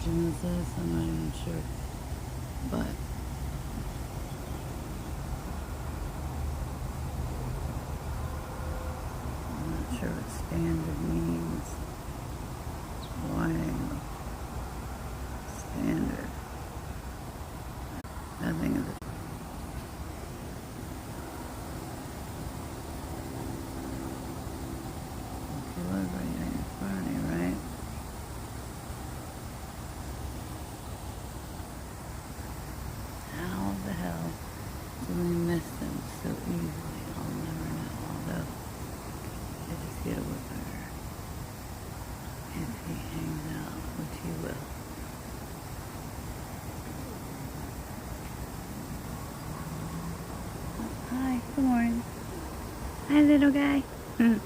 version is this? I'm not even sure. But I'm not sure what standard means. Why standard? Nothing is. Okay, look right here in front of you, right? How the hell do we miss them so easily? I'll never know. Although I just get with her if he hangs out, which he will. Hi, good morning. Hi, little guy. Oh,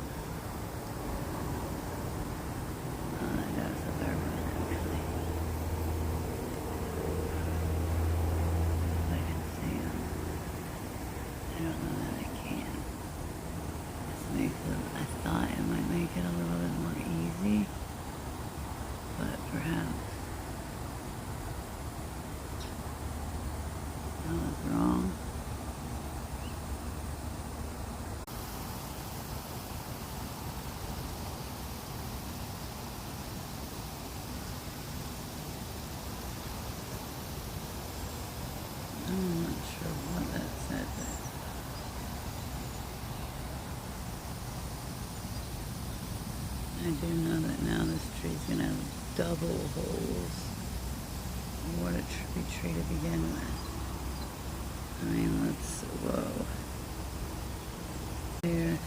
that was a better one, actually. If I can see him. I don't know that I can. This makes it, I thought it might make it a little bit more easy, but perhaps I was wrong. I'm not sure what that said, but I do know that now this tree's gonna have double holes. What a tree to begin with. I mean, let's, whoa. Here.